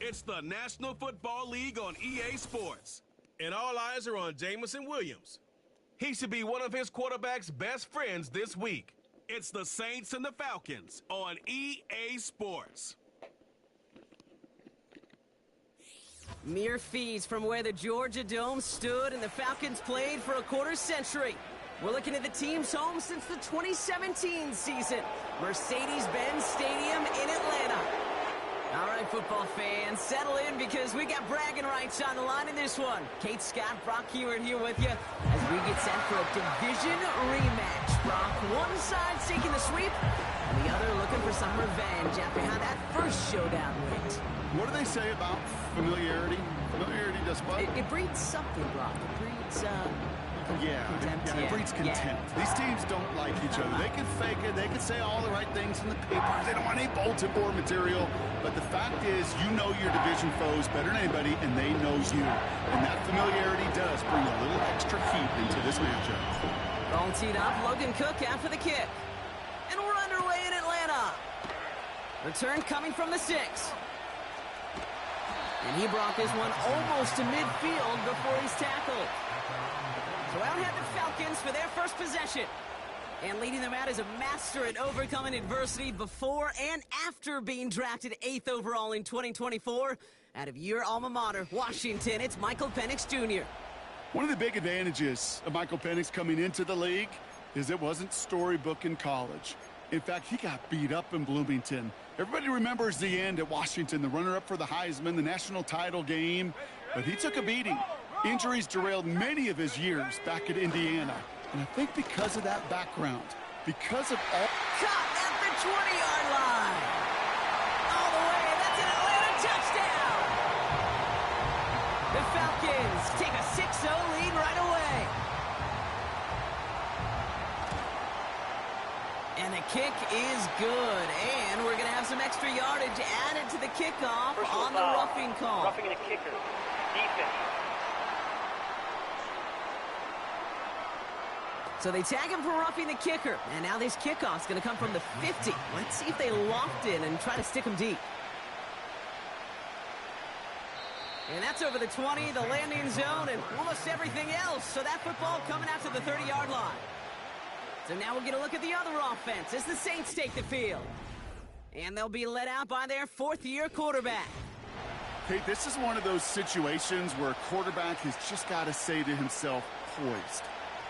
It's the National Football League on EA Sports. And all eyes are on Jamison Williams. He should be one of his quarterback's best friends this week. It's the Saints and the Falcons on EA Sports. Mere feet from where the Georgia Dome stood and the Falcons played for a quarter century. We're looking at the team's home since the 2017 season, Mercedes-Benz Stadium in Atlanta. All right, football fans, settle in because we got bragging rights on the line in this one. Kate Scott, Brock Hewitt here with you as we get set for a division rematch. Brock, one side seeking the sweep, and the other looking for some revenge after how that first showdown went. What do they say about familiarity? Familiarity does what? It breeds something, Brock. It breeds, contempt. It breeds contempt. Yeah. These teams don't like each other. They can fake it. They can say all the right things in the papers. They don't want any bulletin board material. But the fact is, you know your division foes better than anybody, and they know you. And that familiarity does bring a little extra heat into this matchup. Ball teed up, Logan Cook after the kick. And we're underway in Atlanta. Return coming from the 6. And he brought this one almost to midfield before he's tackled. So out head the Falcons for their first possession. And leading them out is a master at overcoming adversity before and after being drafted 8th overall in 2024. Out of your alma mater, Washington, it's Michael Penix Jr. One of the big advantages of Michael Penix coming into the league is it wasn't storybook in college. In fact, he got beat up in Bloomington. Everybody remembers the end at Washington, the runner-up for the Heisman, the national title game. But he took a beating. Injuries derailed many of his years back at Indiana. And I think because of that background, because of all... Caught at the 20-yard line. All the way, that's an Atlanta touchdown. The Falcons take a 6-0 lead right away. And the kick is good. And we're going to have some extra yardage added to the kickoff on the roughing call. Roughing the kicker. Defense. So they tag him for roughing the kicker. And now this kickoff's going to come from the 50. Let's see if they locked in and try to stick him deep. And that's over the 20, the landing zone, and almost everything else. So that football coming out to the 30-yard line. So now we'll get a look at the other offense as the Saints take the field. And they'll be led out by their fourth-year quarterback. Hey, this is one of those situations where a quarterback has just got to say to himself, poised.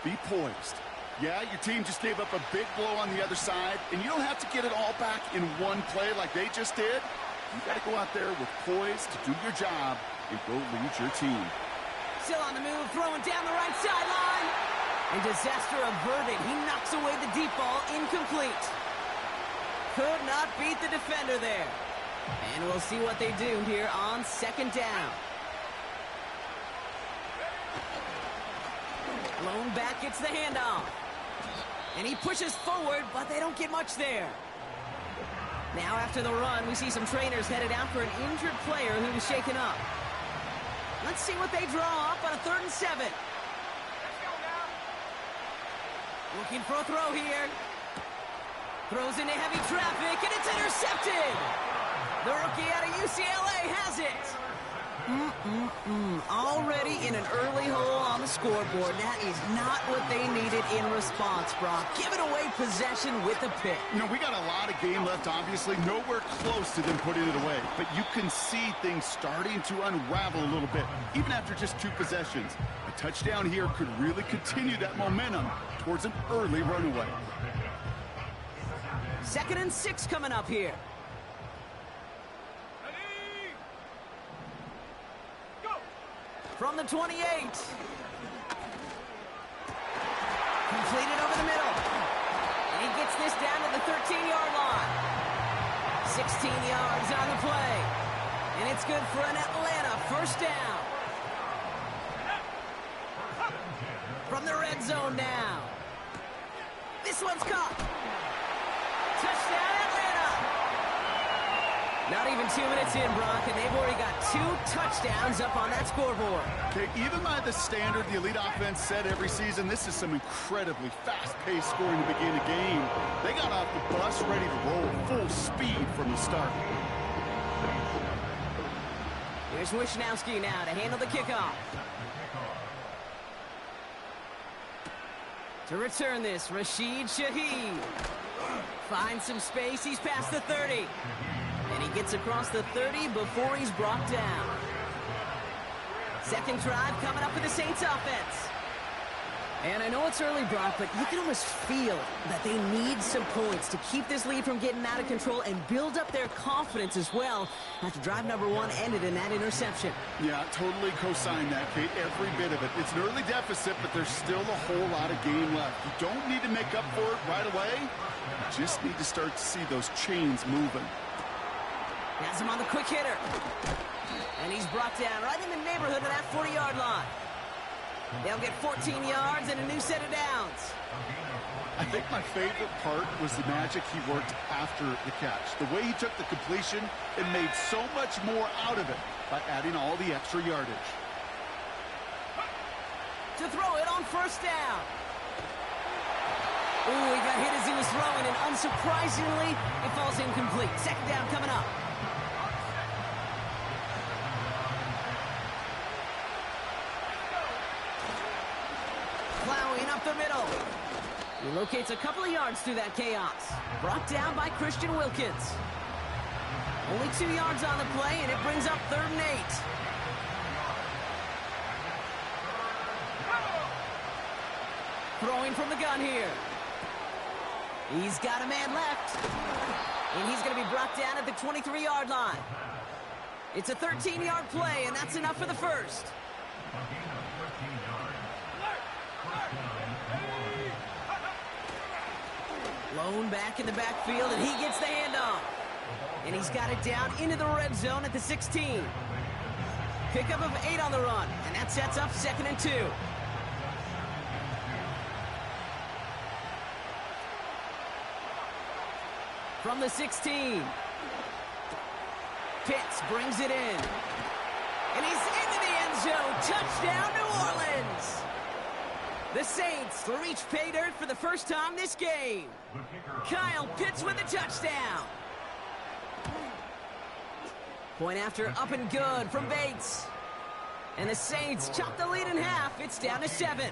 Be poised. Yeah, your team just gave up a big blow on the other side, and you don't have to get it all back in one play like they just did. You got to go out there with poise to do your job and go lead your team. Still on the move, throwing down the right sideline. And disaster averted. He knocks away the deep ball, incomplete. Could not beat the defender there. And we'll see what they do here on second down. Lone back gets the handoff. And he pushes forward, but they don't get much there. Now after the run, we see some trainers headed out for an injured player who was shaken up. Let's see what they draw up on a 3rd and 7. Looking for a throw here. Throws into heavy traffic, and it's intercepted. The rookie out of UCLA has it. Already in an early hole on the scoreboard. That is not what they needed in response, Brock. Giving away possession with a pick. You know, we got a lot of game left, obviously. Nowhere close to them putting it away. But you can see things starting to unravel a little bit, even after just 2 possessions. A touchdown here could really continue that momentum towards an early runaway. 2nd and 6 coming up here. From the 28. Completed over the middle. And he gets this down to the 13-yard line. 16 yards on the play. And it's good for an Atlanta first down. From the red zone now. This one's caught. Touchdown, Atlanta. Not even 2 minutes in, Brock, and they've already got 2 touchdowns up on that scoreboard. Okay, even by the standard the elite offense set every season, this is some incredibly fast-paced scoring to begin a game. They got off the bus ready to roll full speed from the start. Here's Wisnowski now to handle the kickoff. To return this, Rashid Shaheed. Finds some space, he's past the 30. And he gets across the 30 before he's brought down. Second drive coming up for the Saints offense. And I know it's early, Brock, but you can almost feel that they need some points to keep this lead from getting out of control and build up their confidence as well after drive number 1 ended in that interception. Yeah, totally co-sign that, Kate. Every bit of it. It's an early deficit, but there's still a whole lot of game left. You don't need to make up for it right away. You just need to start to see those chains moving. Has him on the quick hitter. And he's brought down right in the neighborhood of that 40-yard line. They'll get 14 yards and a new set of downs. I think my favorite part was the magic he worked after the catch. The way he took the completion and made so much more out of it by adding all the extra yardage. To throw it on first down. Ooh, he got hit as he was throwing, and unsurprisingly, it falls incomplete. Second down coming up. Plowing up the middle. He locates a couple of yards through that chaos. Brought down by Christian Wilkins. Only 2 yards on the play, and it brings up 3rd and 8. Throwing from the gun here. He's got a man left. And he's going to be brought down at the 23-yard line. It's a 13-yard play, and that's enough for the first. Lone back in the backfield, and he gets the handoff. And he's got it down into the red zone at the 16. Pickup of 8 on the run, and that sets up 2nd and 2. From the 16. Pitts brings it in. And he's into the end zone. Touchdown, New Orleans! The Saints reach pay dirt for the first time this game. Kyle Pitts with a touchdown. Point after up and good from Bates. And the Saints chop the lead in half. It's down to 7.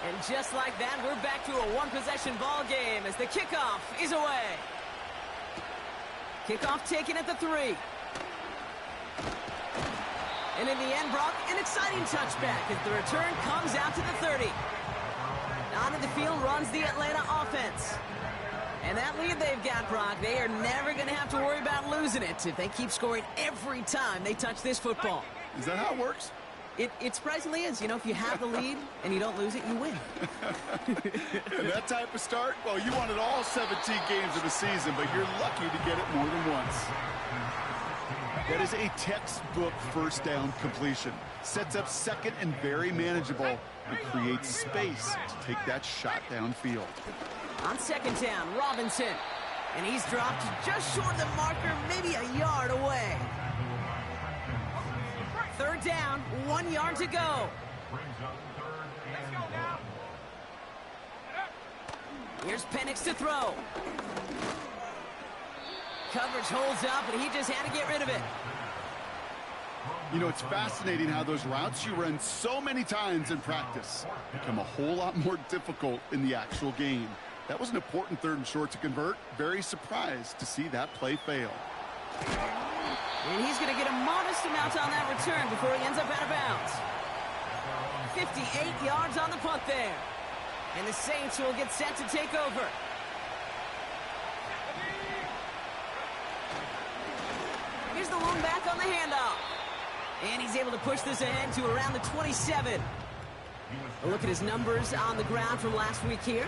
And just like that, we're back to a one-possession ball game as the kickoff is away. Kickoff taken at the 3. And in the end, Brock, an exciting touchback as the return comes out to the 30. Onto the field runs the Atlanta offense. And that lead they've got, Brock, they are never going to have to worry about losing it if they keep scoring every time they touch this football. Is that how it works? It surprisingly is. You know, if you have the lead and you don't lose it, you win. And that type of start, well, you won it all 17 games of the season, but you're lucky to get it more than once. That is a textbook first down completion. Sets up 2nd and very manageable and creates space to take that shot downfield. On 2nd down, Robinson. And he's dropped just short of the marker, maybe a yard away. 3rd down, 1 yard to go. Here's Penix to throw. Coverage holds up, and he just had to get rid of it. You know, it's fascinating how those routes you run so many times in practice become a whole lot more difficult in the actual game. That was an important 3rd and short to convert. Very surprised to see that play fail. And he's going to get a modest amount on that return before he ends up out of bounds. 58 yards on the punt there. And the Saints will get set to take over. Here's the lone back on the handoff. And he's able to push this ahead to around the 27. A look at his numbers on the ground from last week here.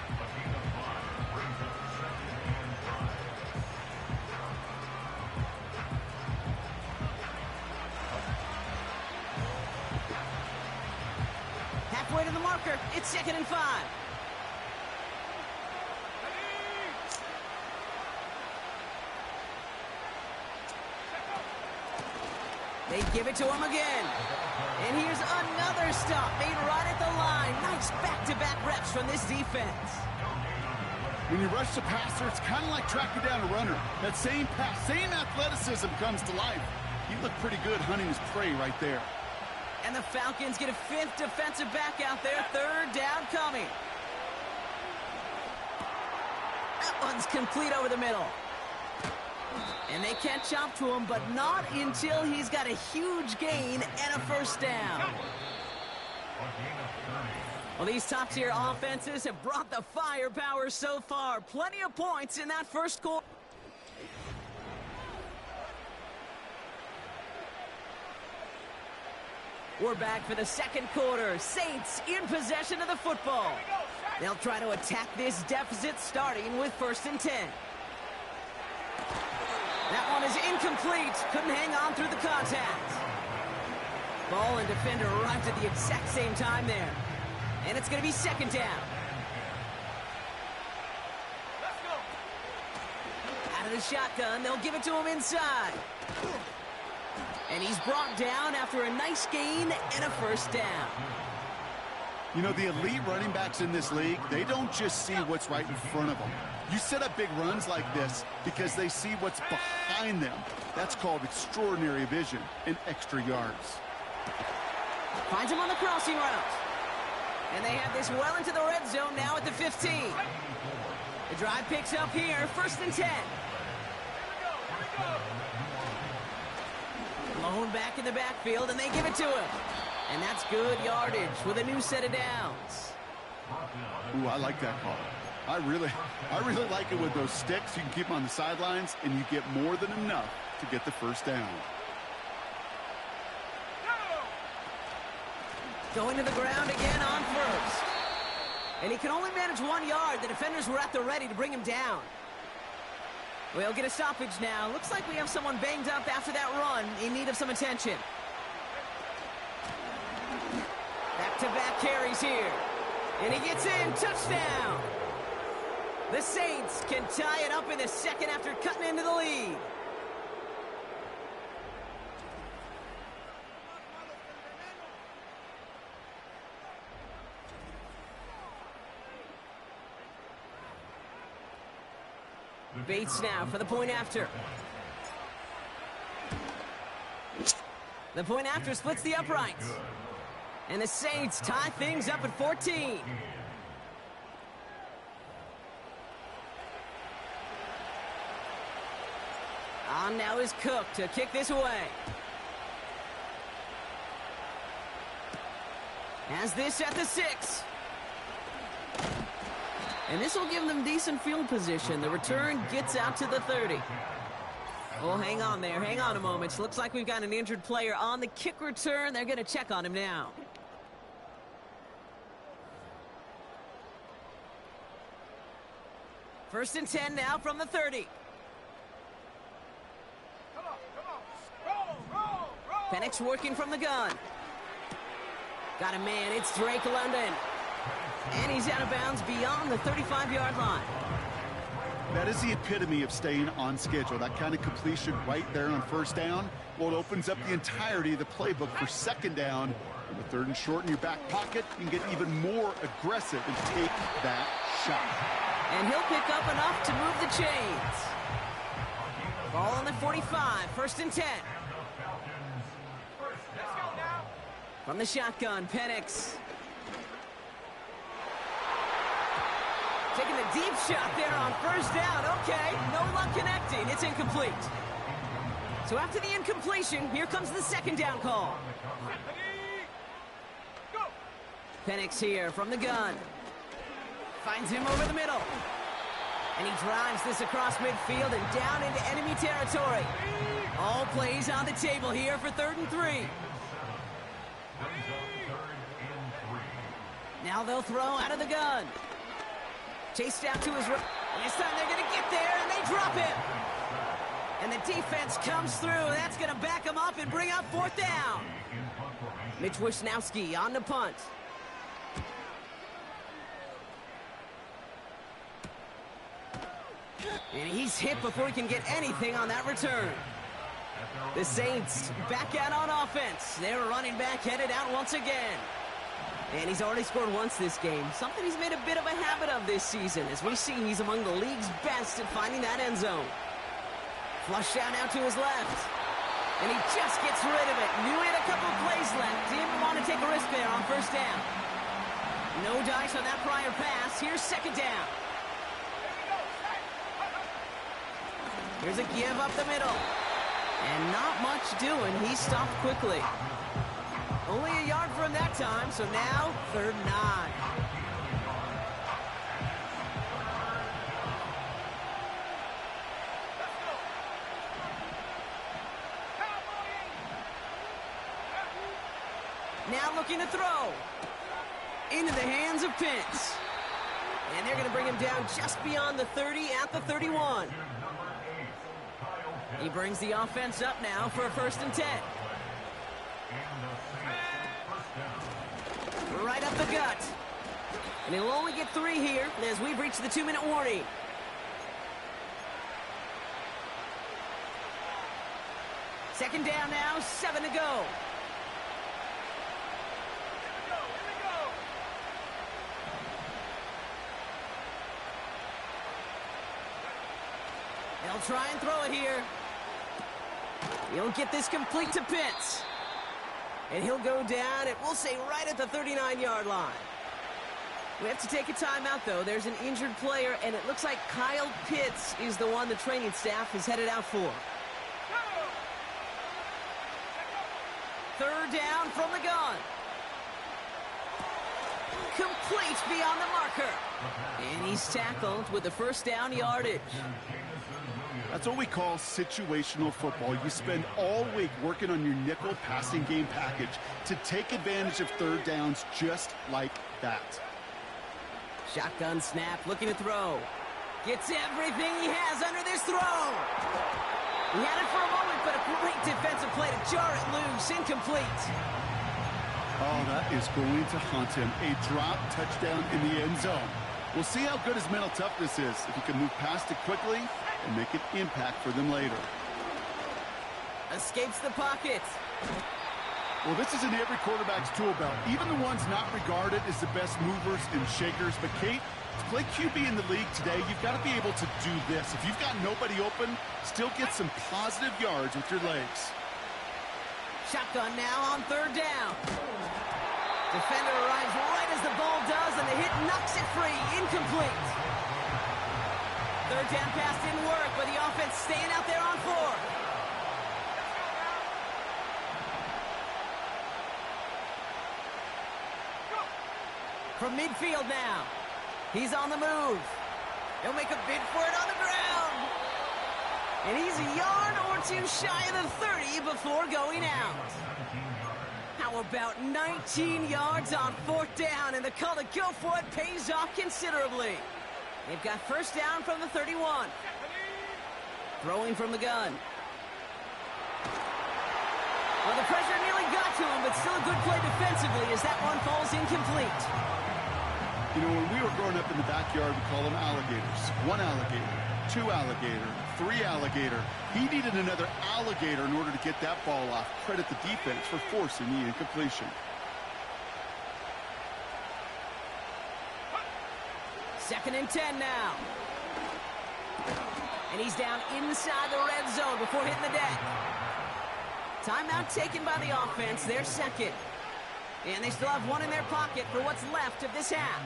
Halfway to the marker. It's 2nd and 5. They give it to him again. And here's another stop made right at the line. Nice back-to-back reps from this defense. When you rush the passer, it's kind of like tracking down a runner. That same pass, same athleticism comes to life. He looked pretty good hunting his prey right there. And the Falcons get a 5th defensive back out there. 3rd down coming. That one's complete over the middle. And they can't chop to him, but not until he's got a huge gain and a 1st down. Well, these top-tier offenses have brought the firepower so far. Plenty of points in that first quarter. We're back for the second quarter. Saints in possession of the football. They'll try to attack this deficit starting with 1st and 10. That one is incomplete. Couldn't hang on through the contact. Ball and defender arrived at the exact same time there. And it's going to be 2nd down. Let's go. Out of the shotgun, they'll give it to him inside. And he's brought down after a nice gain and a 1st down. You know, the elite running backs in this league, they don't just see what's right in front of them. You set up big runs like this because they see what's behind them. That's called extraordinary vision and extra yards. Finds him on the crossing route. And they have this well into the red zone now at the 15. The drive picks up here, 1st and 10. Blown back in the backfield, and they give it to him. And that's good yardage with a new set of downs. Ooh, I like that call. I really like it with those sticks. You can keep them on the sidelines, and you get more than enough to get the 1st down. Going to the ground again on 1st. And he can only manage 1 yard. The defenders were at the ready to bring him down. We'll get a stoppage now. Looks like we have someone banged up after that run in need of some attention. Back-to-back carries here. And he gets in. Touchdown. The Saints can tie it up in the second after cutting into the lead. Bates now for the point after. The point after splits the uprights. And the Saints tie things up at 14. On now is Cook to kick this away. Has this at the 6. And this will give them decent field position. The return gets out to the 30. Oh, hang on there. Hang on a moment. Looks like we've got an injured player on the kick return. They're going to check on him now. First and 10 now from the 30. Penix working from the gun. Got a man. It's Drake London. And he's out of bounds beyond the 35-yard line. That is the epitome of staying on schedule. That kind of completion right there on 1st down. Well, it opens up the entirety of the playbook for 2nd down. And with 3rd and short in your back pocket, you can get even more aggressive and take that shot. And he'll pick up enough to move the chains. Ball on the 45, 1st and 10. From the shotgun, Penix. Taking the deep shot there on 1st down. Okay, no luck connecting. It's incomplete. So after the incompletion, here comes the 2nd down call. Penix here from the gun. Finds him over the middle. And he drives this across midfield and down into enemy territory. All plays on the table here for 3rd and 3. Now they'll throw out of the gun. Chased out to his right. And this time they're going to get there, and they drop him. And the defense comes through. That's going to back him up and bring up 4th down. Mitch Wisnowski on the punt. And he's hit before he can get anything on that return. The Saints back out on offense. Their running back headed out once again. And he's already scored once this game, something he's made a bit of a habit of this season. As we see, he's among the league's best at finding that end zone. Flush down now to his left. And he just gets rid of it. Knew he had a couple plays left. Didn't want to take a risk there on first down. No dice on that prior pass. Here's second down. Here's a give up the middle. And not much doing. He stopped quickly. Only a yard for him that time, so now 3rd and 9. Now looking to throw. Into the hands of Pitts. And they're going to bring him down just beyond the 30 at the 31. He brings the offense up now for a 1st and 10. Right up the gut. And he'll only get 3 here as we've reached the 2-minute warning. Second down now, 7 to go. They'll try and throw it here. He'll get this complete to Pitts. And he'll go down, and we'll say right at the 39-yard line. We have to take a timeout, though. There's an injured player, and it looks like Kyle Pitts is the one the training staff is headed out for. 3rd down from the gun. Complete beyond the marker. And he's tackled with the 1st down yardage. That's what we call situational football. You spend all week working on your nickel passing game package to take advantage of 3rd downs just like that. Shotgun snap, looking to throw. Gets everything he has under this throw. He had it for a moment, but a great defensive play to jar it loose. Incomplete. Oh, that is going to haunt him. A drop touchdown in the end zone. We'll see how good his mental toughness is, if he can move past it quickly and make an impact for them later. Escapes the pocket. Well, this is in every quarterback's tool belt, even the ones not regarded as the best movers and shakers. But, Kate, to play QB in the league today, you've got to be able to do this. If you've got nobody open, still get some positive yards with your legs. Shotgun now on 3rd down. Defender arrives right as the ball does, and the hit knocks it free. Incomplete. 3rd down pass didn't work, but the offense staying out there on 4th. From midfield now. He's on the move. He'll make a bid for it on the ground. And he's a yard or 2 shy of the 30 before going out. How about 19 yards on 4th down, and the call to go for it pays off considerably. They've got 1st down from the 31. Throwing from the gun. Well, the pressure nearly got to him, but still a good play defensively as that one falls incomplete. You know, when we were growing up in the backyard, we call them alligators. 1 alligator, 2 alligator, 3 alligator. He needed another alligator in order to get that ball off. Credit the defense for forcing the incompletion. 2nd and 10 now. And he's down inside the red zone before hitting the deck. Timeout taken by the offense, their 2nd. And they still have 1 in their pocket for what's left of this half.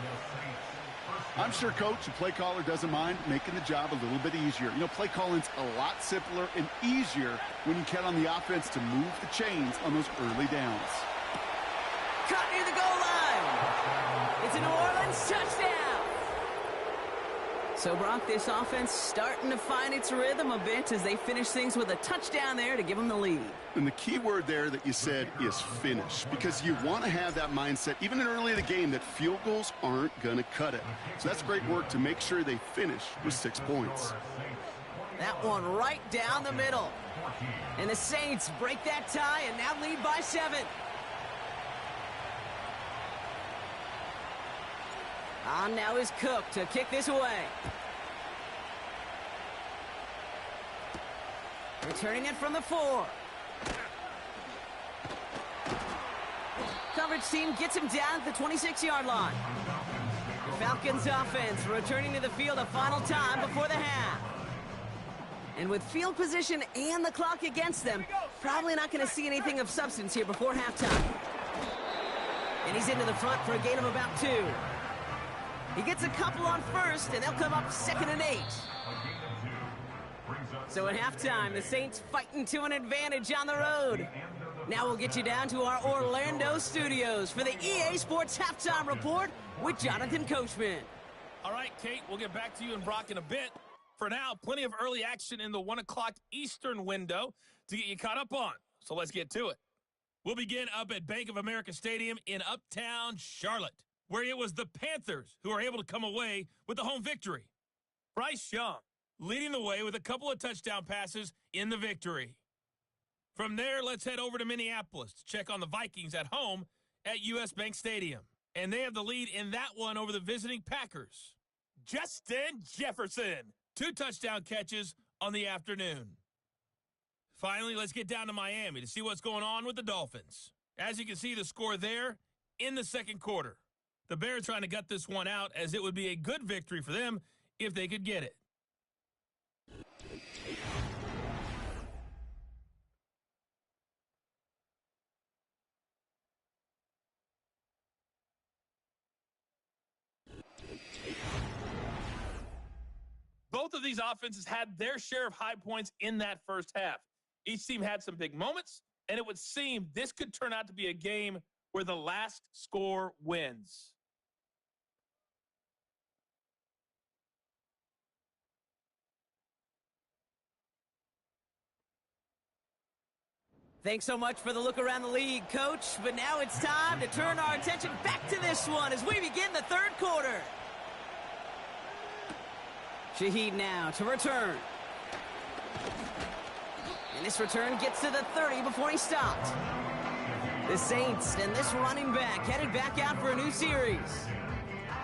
I'm sure Coach, the play caller, doesn't mind making the job a little bit easier. You know, play calling's a lot simpler and easier when you count on the offense to move the chains on those early downs. Caught near the goal line. It's a New Orleans touchdown. So, Brock, this offense starting to find its rhythm a bit as they finish things with a touchdown there to give them the lead. And the key word there that you said is finish, because you want to have that mindset, even in early in the game, that field goals aren't going to cut it. So that's great work to make sure they finish with 6 points. That one right down the middle. And the Saints break that tie and now lead by 7. On now is Cook to kick this away. Returning it from the 4. coverage team gets him down at the 26-yard line. The Falcons offense returning to the field a final time before the half. And with field position and the clock against them, probably not going to see anything of substance here before halftime. And he's into the front for a gain of about 2. He gets a couple on first, and they'll come up 2nd and 8. So at halftime, the Saints fighting to an advantage on the road. Now we'll get you down to our Orlando studios for the EA Sports Halftime Report with Jonathan Coachman. All right, Kate, we'll get back to you and Brock in a bit. For now, plenty of early action in the 1 o'clock Eastern window to get you caught up on. So let's get to it. We'll begin up at Bank of America Stadium in Uptown Charlotte, where it was the Panthers who were able to come away with the home victory. Bryce Young leading the way with a couple of touchdown passes in the victory. From there, let's head over to Minneapolis to check on the Vikings at home at US Bank Stadium. And they have the lead in that one over the visiting Packers. Justin Jefferson, 2 touchdown catches on the afternoon. Finally, let's get down to Miami to see what's going on with the Dolphins. As you can see, the score there in the second quarter. The Bears trying to gut this one out, as it would be a good victory for them if they could get it. Both of these offenses had their share of high points in that first half. Each team had some big moments, and it would seem this could turn out to be a game where the last score wins. Thanks so much for the look around the league, Coach. But now it's time to turn our attention back to this one as we begin the third quarter. Shaheed now to return. And this return gets to the 30 before he stopped. The Saints and this running back headed back out for a new series.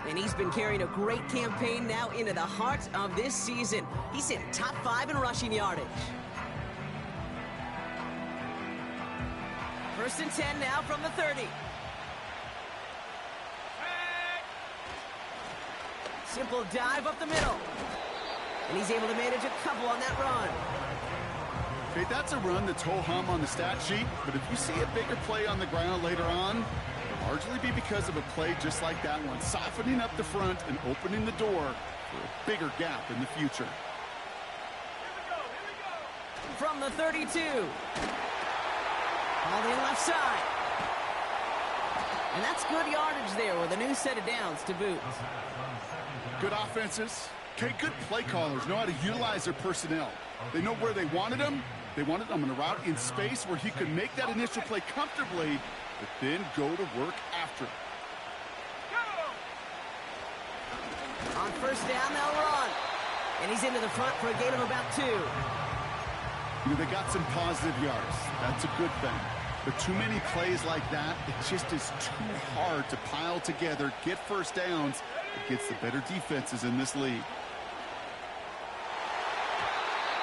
And he's been carrying a great campaign now into the heart of this season. He's in top 5 in rushing yardage. 1st and 10 now from the 30. Simple dive up the middle. And he's able to manage a couple on that run. Okay, that's a run that's ho-hum on the stat sheet, but if you see a bigger play on the ground later on, it'll largely be because of a play just like that one, softening up the front and opening the door for a bigger gap in the future. From the 32. All in left side. And that's good yardage there with a new set of downs to boot. Good offenses. Okay, good play callers know how to utilize their personnel. They know where they wanted them. They wanted them in a route in space where he could make that initial play comfortably, but then go to work after it. On 1st down, they'll run. And he's into the front for a gain of about 2. You know, they got some positive yards. That's a good thing. But too many plays like that, it just is too hard to pile together, get first downs against the better defenses in this league.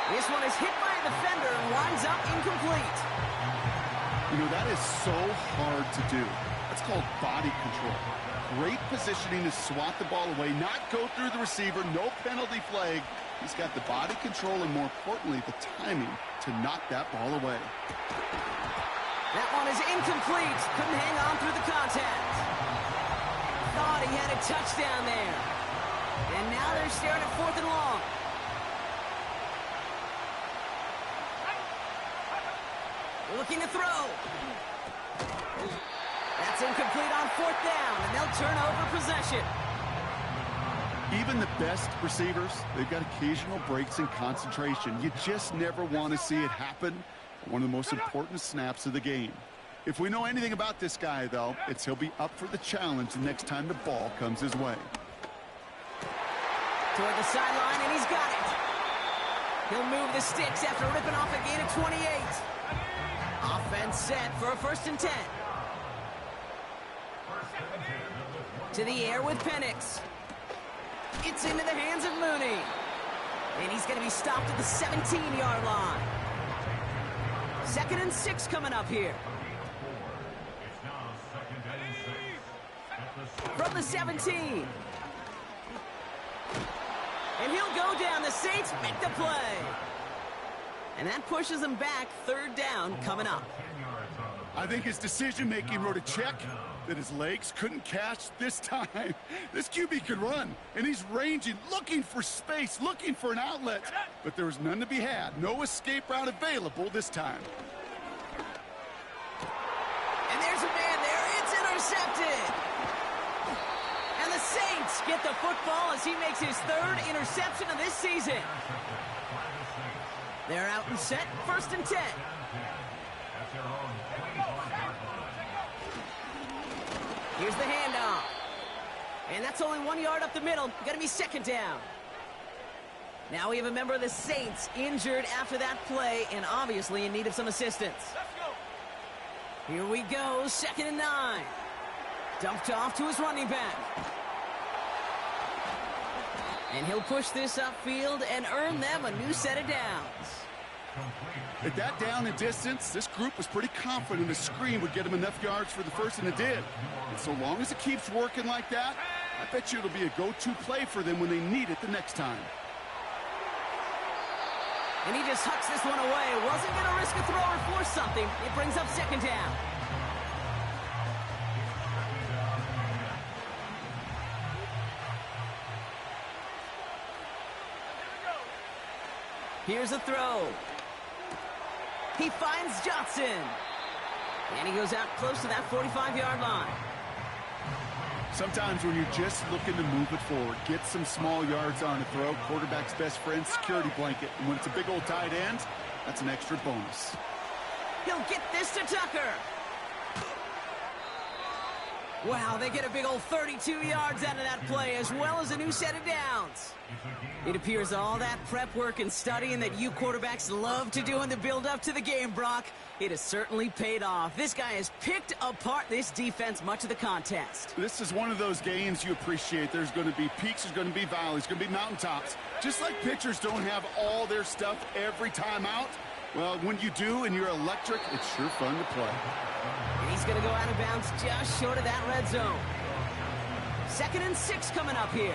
This one is hit by a defender and winds up incomplete. You know, that is so hard to do. That's called body control. Great positioning to swat the ball away, not go through the receiver, no penalty flag. He's got the body control and, more importantly, the timing to knock that ball away. That one is incomplete. Couldn't hang on through the contact. Thought he had a touchdown there. And now they're staring at 4th and long. Looking to throw. That's incomplete on 4th down, and they'll turn over possession. Even the best receivers, they've got occasional breaks in concentration. You just never want to see it happen. One of the most important snaps of the game. If we know anything about this guy, though, it's he'll be up for the challenge the next time the ball comes his way. Toward the sideline, and he's got it. He'll move the sticks after ripping off a gain of 28. Offense set for a 1st and 10. To the air with Penix. It's into the hands of Mooney. And he's going to be stopped at the 17-yard line. 2nd and 6 coming up here. from the 17. And he'll go down. The Saints make the play. And that pushes them back. Third down coming up. I think his decision-making wrote a check that his legs couldn't catch this time. This QB could run, and he's ranging, looking for space, looking for an outlet. But there was none to be had. No escape route available this time. And there's a man there. It's intercepted. And the Saints get the football as he makes his third interception of this season. They're out and set, 1st and 10. Here's the handoff. And that's only 1 yard up the middle. Gonna be 2nd down. Now we have a member of the Saints injured after that play and obviously in need of some assistance. Here we go, 2nd and 9. Dumped off to his running back. And he'll push this upfield and earn them a new set of downs. At that down and distance, this group was pretty confident the screen would get him enough yards for the first, and it did. And so long as it keeps working like that, I bet you it'll be a go-to play for them when they need it the next time. And he just hucks this one away. Wasn't going to risk a throw or force something. It brings up 2nd down. Here's a throw. He finds Johnson. And he goes out close to that 45-yard line. Sometimes when you're just looking to move it forward, get some small yards on a throw, quarterback's best friend, security blanket. And when it's a big old tight end, that's an extra bonus. He'll get this to Tucker. Wow, they get a big old 32 yards out of that play, as well as a new set of downs. It appears all that prep work and studying that you quarterbacks love to do in the build-up to the game, Brock, it has certainly paid off. This guy has picked apart this defense much of the contest. This is one of those games you appreciate. There's going to be peaks, there's going to be valleys, there's going to be mountaintops. Just like pitchers don't have all their stuff every time out, well, when you do and you're electric, it's sure fun to play. And he's going to go out of bounds just short of that red zone. 2nd and 6 coming up here.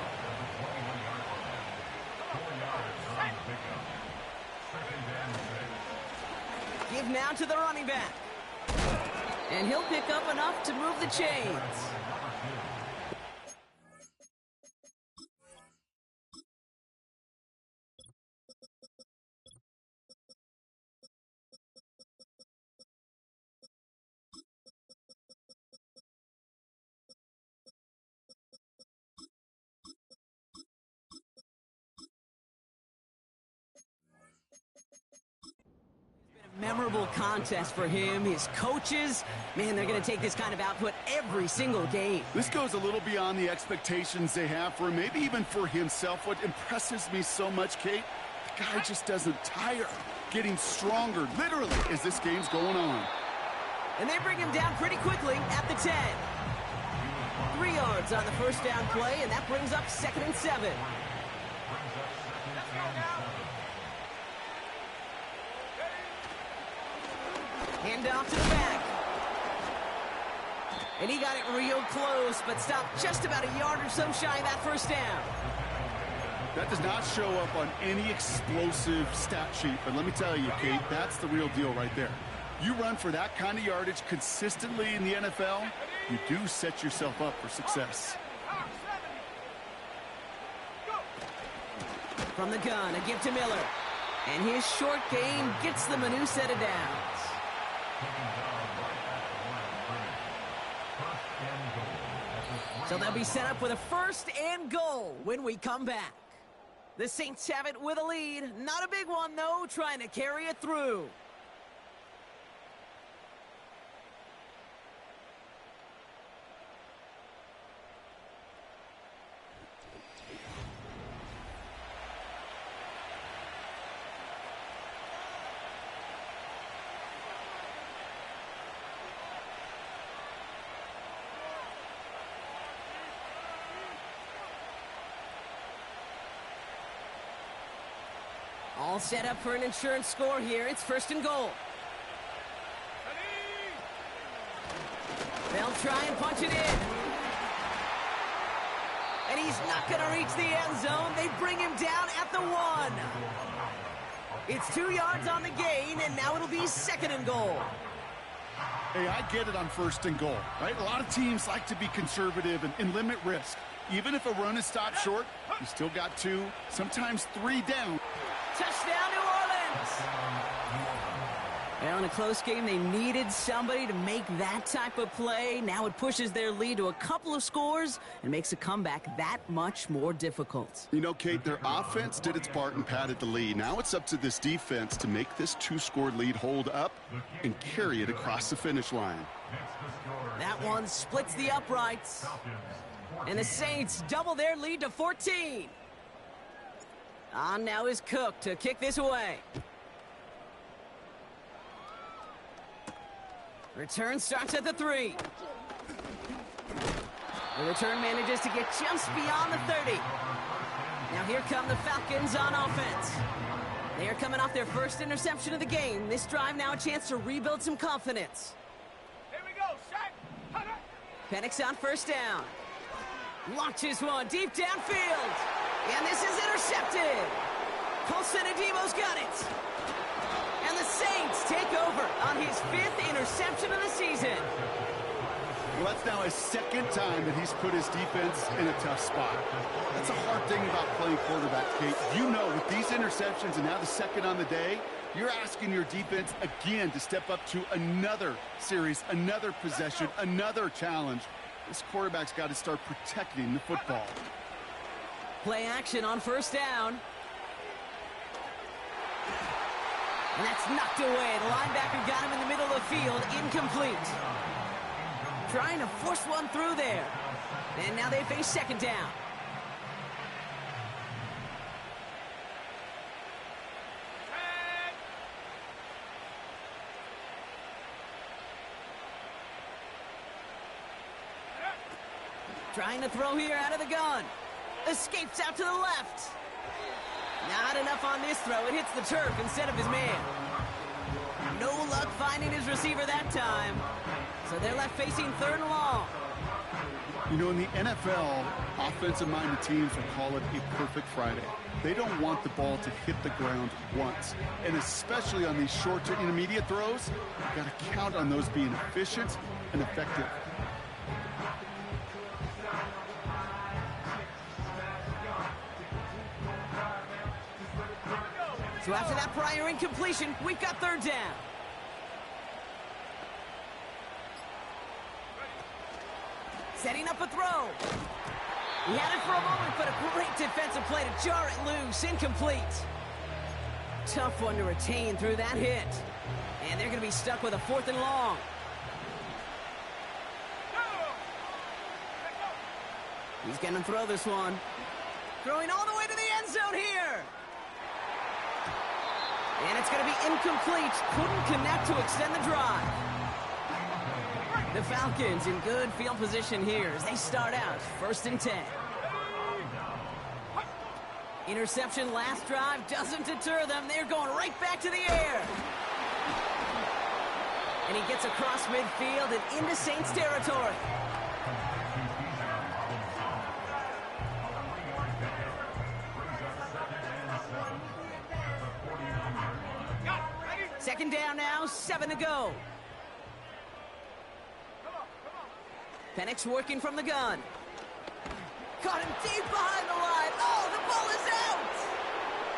Give now to the running back. And he'll pick up enough to move the chains. Memorable contest for him. His coaches, man, they're going to take this kind of output every single game. This goes a little beyond the expectations they have for him, maybe even for himself. What impresses me so much, Kate, the guy just doesn't tire. Getting stronger, literally, as this game's going on. And they bring him down pretty quickly at the 10. 3 yards on the 1st down play, and that brings up 2nd and 7. Hand off to the back. And he got it real close, but stopped just about a yard or so shy of that 1st down. That does not show up on any explosive stat sheet, but let me tell you, Kate, that's the real deal right there. You run for that kind of yardage consistently in the NFL, you do set yourself up for success. From the gun, a give to Miller. And his short game gets them a new set of downs. So they'll be set up with a 1st and goal when we come back. The Saints have it with a lead. Not a big one, though, trying to carry it through. All set up for an insurance score here. It's 1st and goal. They'll try and punch it in. he's not going to reach the end zone. They bring him down at the 1. It's 2 yards on the gain, and now it'll be 2nd and goal. Hey, I get it on 1st and goal, right? A lot of teams like to be conservative and limit risk. Even if a run is stopped short, you still got 2, sometimes 3 down. Touchdown, New Orleans! Well, in a close game, they needed somebody to make that type of play. Now it pushes their lead to a couple of scores and makes a comeback that much more difficult. You know, Kate, their offense did its part and padded the lead. Now it's up to this defense to make this 2-score lead hold up and carry it across the finish line. That one splits the uprights. And the Saints double their lead to 14. On now is Cook to kick this away. Return starts at the 3. The return manages to get just beyond the 30. Now here come the Falcons on offense. They are coming off their first interception of the game. This drive now a chance to rebuild some confidence. Here we go, Shaq. Penix on 1st down. Launches one deep downfield. And this is intercepted. Colson Adebo's got it. And the Saints take over on his 5th interception of the season. Well, that's now his 2nd time that he's put his defense in a tough spot. That's a hard thing about playing quarterback, Kate. You know, with these interceptions and now the 2nd on the day, you're asking your defense again to step up to another series, another possession, another challenge. This quarterback's got to start protecting the football. Play action on 1st down. And that's knocked away. The linebacker got him in the middle of the field. Incomplete. Trying to force one through there. And now they face 2nd down. Trying to throw here out of the gun. Escapes out to the left. Not enough on this throw. It hits the turf instead of his man. No luck finding his receiver that time. So they're left facing 3rd and long. You know, in the NFL, offensive-minded teams will call it a perfect Friday. They don't want the ball to hit the ground once. And especially on these short to intermediate throws, you've got to count on those being efficient and effective. So after that prior incompletion, we've got 3rd down. Setting up a throw. He had it for a moment, but a great defensive play to jar it loose. Incomplete. Tough one to retain through that hit. And they're going to be stuck with a 4th and long. He's going to throw this one. Throwing all the way to the end zone here. And it's going to be incomplete. Couldn't connect to extend the drive. The Falcons in good field position here as they start out 1st and 10. Interception last drive doesn't deter them. They're going right back to the air. And he gets across midfield and into Saints territory. Second down now, 7 to go. Penix working from the gun. Caught him deep behind the line. Oh, the ball is out!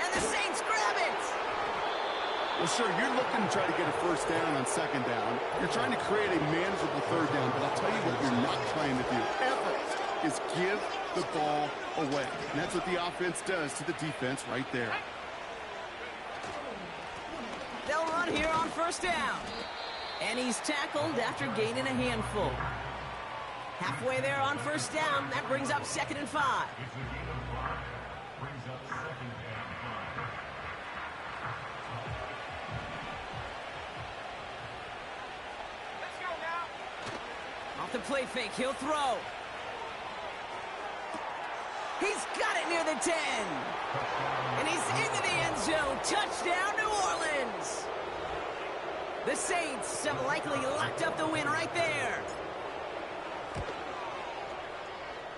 And the Saints grab it! Well, sure, you're looking to try to get a 1st down on 2nd down. You're trying to create a manageable 3rd down, but I'll tell you what you're not trying to do ever is give the ball away. And that's what the offense does to the defense right there. They'll run here on 1st down. And he's tackled after gaining a handful. Halfway there on 1st down. That brings up 2nd and 5. Let's go now. Off the play fake, he'll throw. He's got it near the 10. And he's into the end zone. Touchdown, New Orleans. The Saints have likely locked up the win right there.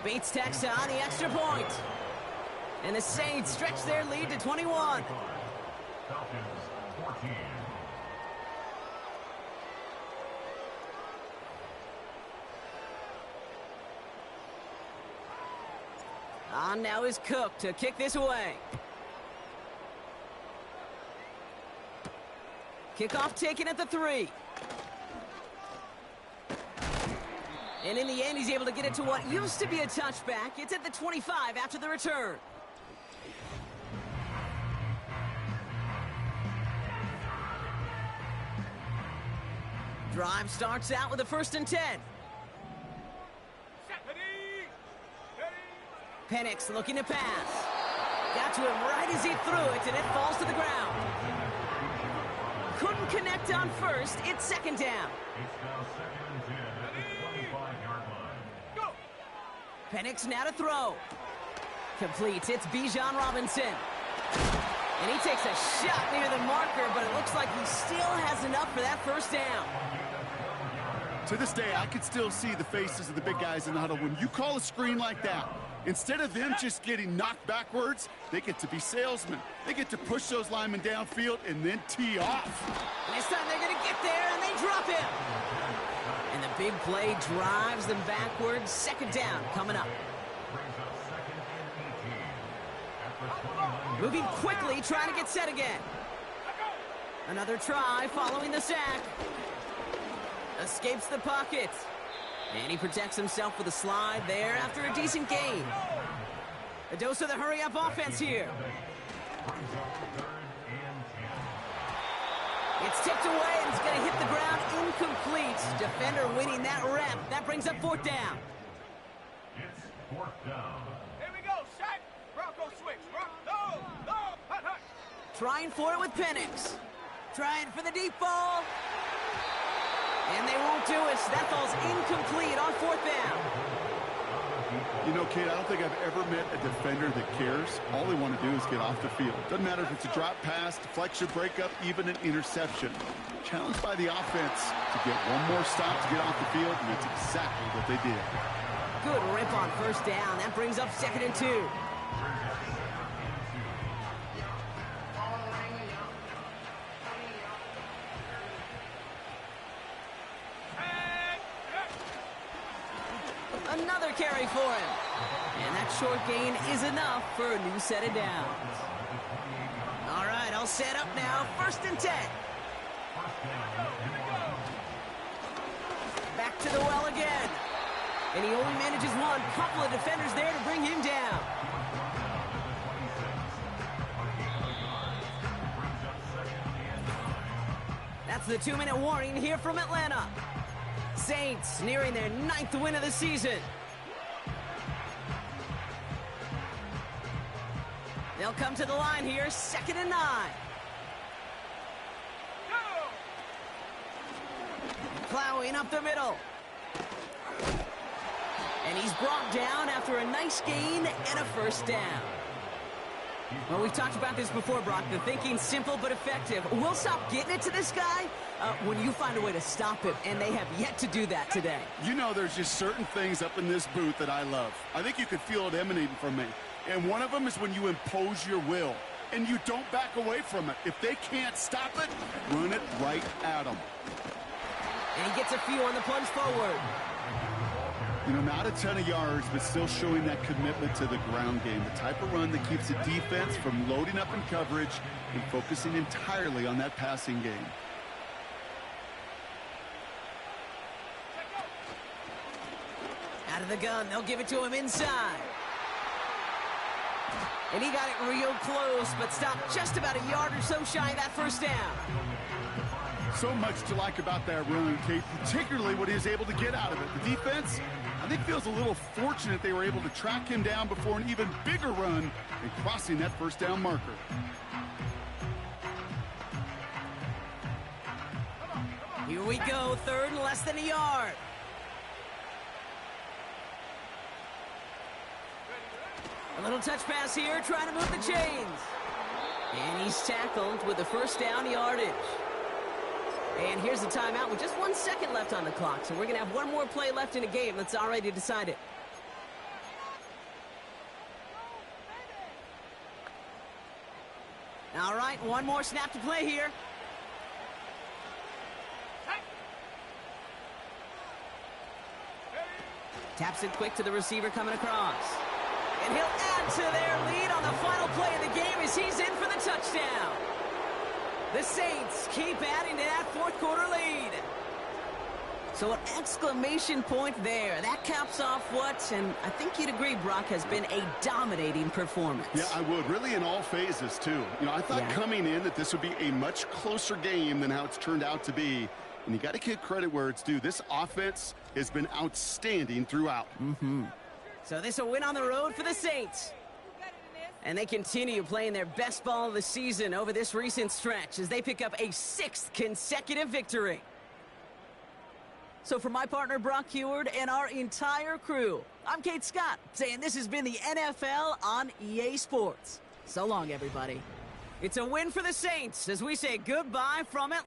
Bates tacks on the extra point. And the Saints stretch their lead to 21. Falcons 14. On now is Cook to kick this away. Kickoff taken at the 3. And in the end, he's able to get it to what used to be a touchback. It's at the 25 after the return. Drive starts out with a 1st and 10. Penix looking to pass. Got to him right as he threw it, and it falls to the ground. Couldn't connect on 1st. It's 2nd down. It's now 2nd and 10 at the 25-yard line. Go! Penix now to throw. Complete. It's Bijan Robinson. And he takes a shot near the marker, but it looks like he still has enough for that 1st down. To this day, I can still see the faces of the big guys in the huddle. When you call a screen like that, instead of them just getting knocked backwards, they get to be salesmen. They get to push those linemen downfield and then tee off. And this time they're going to get there, and they drop him. And the big play drives them backwards. 2nd down coming up. Brings up 2nd and 18. Moving quickly, trying to get set again. Another try following the sack. Escapes the pocket. And he protects himself with a slide there after a decent gain. A dose of the hurry-up offense here. It's tipped away, and it's going to hit the ground incomplete. Defender winning that rep. That brings up 4th down. It's 4th down. Here we go, Shaq. Bronco switch. No, hut, hut. Trying for it with Penix. Trying for the deep ball. And they won't do it. That falls incomplete on 4th down. You know, Kate, I don't think I've ever met a defender that cares. All they want to do is get off the field. Doesn't matter if it's a drop pass, deflection, breakup, even an interception. Challenged by the offense to get one more stop to get off the field, and that's exactly what they did. Good rip on 1st down. That brings up 2nd and 2. Another carry for him. And that short gain is enough for a new set of downs. All right, I'll set up now. 1st and 10. Back to the well again. And he only manages one. Couple of defenders there to bring him down. That's the 2-minute warning here from Atlanta. Saints nearing their 9th win of the season. They'll come to the line here, 2nd and 9. Plowing up the middle. And he's brought down after a nice gain and a 1st down. Well, we've talked about this before, Brock. The thinking's simple but effective. We'll stop getting it to this guy when you find a way to stop him, and they have yet to do that today. You know, there's just certain things up in this booth that I love. I think you could feel it emanating from me. And one of them is when you impose your will, and you don't back away from it. If they can't stop it, run it right at them. And he gets a few on the plunge forward. You know, not a ton of yards, but still showing that commitment to the ground game. The type of run that keeps the defense from loading up in coverage and focusing entirely on that passing game. Out of the gun, they'll give it to him inside. And he got it real close, but stopped just about a yard or so shy of that 1st down. So much to like about that run, Kate, particularly what he was able to get out of it. The defense, I think, feels a little fortunate they were able to track him down before an even bigger run and crossing that 1st down marker. Here we go, 3rd and less than a yard. A little touch pass here, trying to move the chains. And he's tackled with the 1st down yardage. And here's the timeout with just 1 second left on the clock. So we're going to have one more play left in a game that's already decided. All right, one more snap to play here. Taps it quick to the receiver coming across. And he'll add to their lead on the final play of the game as he's in for the touchdown. The Saints keep adding to that fourth quarter lead. So an exclamation point there. That caps off what, and I think you'd agree, Brock, has been a dominating performance. Yeah, I would. Really in all phases, too. You know, I thought coming in that this would be a much closer game than how it's turned out to be. And you got to give credit where it's due. This offense has been outstanding throughout. So this a win on the road for the Saints. And they continue playing their best ball of the season over this recent stretch as they pick up a 6th consecutive victory. So for my partner Brock Heward and our entire crew, I'm Kate Scott saying this has been the NFL on EA Sports. So long, everybody. It's a win for the Saints as we say goodbye from it.